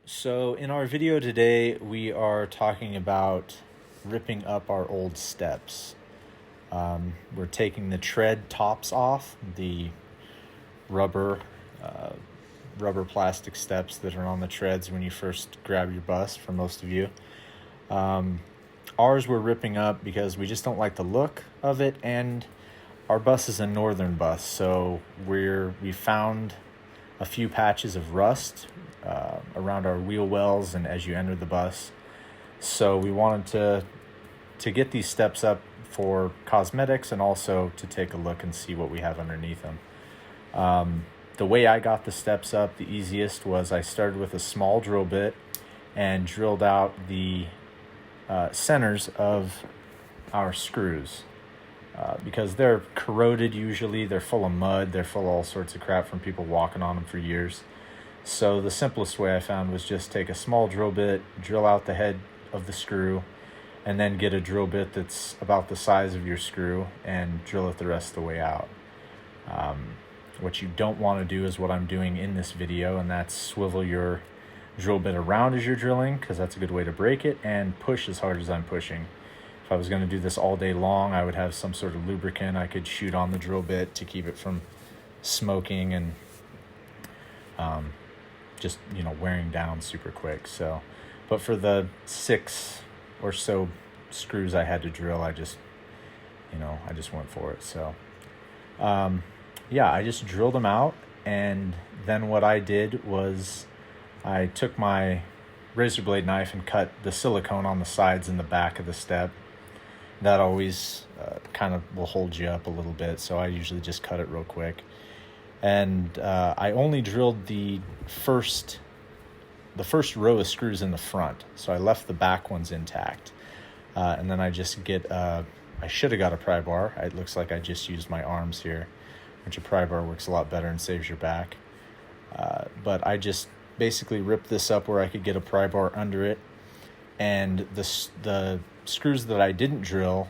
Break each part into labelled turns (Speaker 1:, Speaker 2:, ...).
Speaker 1: So in our video today, we are talking about ripping up our old steps. We're taking the tread tops off, the rubber plastic steps that are on the treads when you first grab your bus for most of you. Ours we're ripping up because we just don't like the look of it, and our bus is a northern bus, so we found a few patches of rust around our wheel wells and as you enter the bus. So we wanted to get these steps up for cosmetics and also to take a look and see what we have underneath them. The way I got the steps up, the easiest was I started with a small drill bit and drilled out the centers of our screws. Because they're corroded usually, they're full of mud, they're full of all sorts of crap from people walking on them for years. So the simplest way I found was just take a small drill bit, drill out the head of the screw, and then get a drill bit that's about the size of your screw and drill it the rest of the way out. What you don't want to do is what I'm doing in this video, and that's swivel your drill bit around as you're drilling, because that's a good way to break it, and push as hard as I'm pushing. If I was going to do this all day long, I would have some sort of lubricant I could shoot on the drill bit to keep it from smoking and just wearing down super quick. So, but for the 6 or so screws I had to drill, I just went for it. So I just drilled them out, and then what I did was I took my razor blade knife and cut the silicone on the sides and the back of the step. That always kind of will hold you up a little bit, so I usually just cut it real quick. And I only drilled the first row of screws in the front, so I left the back ones intact. And then I just I should have got a pry bar. It looks like I just used my arms here, which a pry bar works a lot better and saves your back. But I just basically ripped this up where I could get a pry bar under it, and the screws that I didn't drill,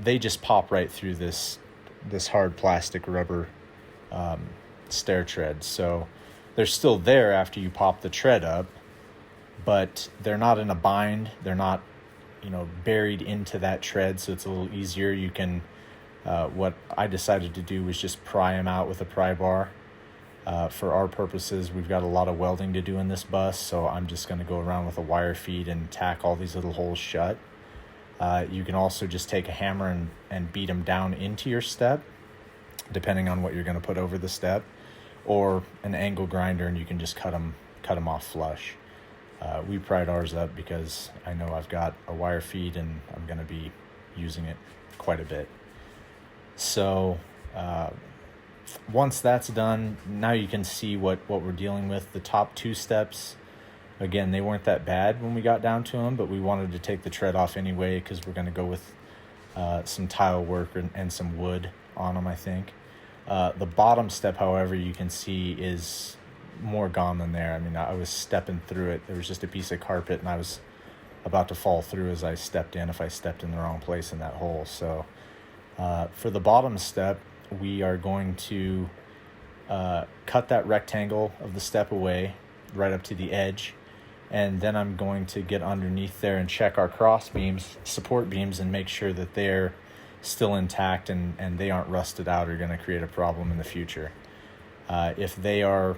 Speaker 1: they just pop right through this hard plastic rubber stair tread. So they're still there after you pop the tread up, but they're not in a bind. They're not buried into that tread, so it's a little easier. You can what I decided to do was just pry them out with a pry bar. For our purposes, we've got a lot of welding to do in this bus, so I'm just going to go around with a wire feed and tack all these little holes shut. You can also just take a hammer and beat them down into your step, depending on what you're going to put over the step, or an angle grinder, and you can just cut them off flush. We pried ours up because I know I've got a wire feed and I'm going to be using it quite a bit. So once that's done, now you can see what we're dealing with. The top 2 steps, again, they weren't that bad when we got down to them, but we wanted to take the tread off anyway because we're going to go with some tile work and some wood on them, I think. The bottom step, however, you can see is more gone than there. I mean, I was stepping through it. There was just a piece of carpet, and I was about to fall through as I stepped in if I stepped in the wrong place in that hole. So for the bottom step, we are going to cut that rectangle of the step away right up to the edge, and then I'm going to get underneath there and check our cross beams, support beams, and make sure that they're still intact and they aren't rusted out or going to create a problem in the future. If they're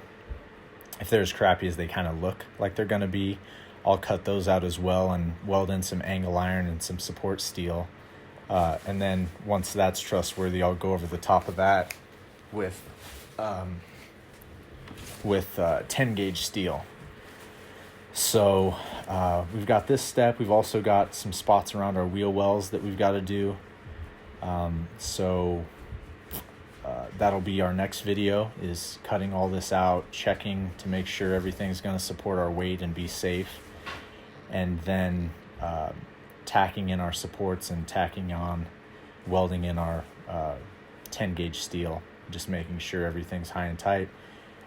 Speaker 1: as crappy as they kind of look like they're going to be, I'll cut those out as well and weld in some angle iron and some support steel. And then once that's trustworthy, I'll go over the top of that with 10 gauge steel. So we've got this step. We've also got some spots around our wheel wells that we've got to do. That'll be our next video, is cutting all this out, checking to make sure everything's going to support our weight and be safe, and then tacking in our supports and tacking on, welding in our 10 gauge steel, just making sure everything's high and tight.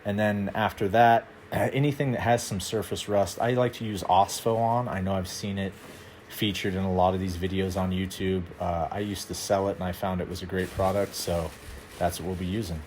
Speaker 1: And then after that, anything that has some surface rust, I like to use OSFO on. I know I've seen it featured in a lot of these videos on YouTube. I used to sell it and I found it was a great product, so that's what we'll be using.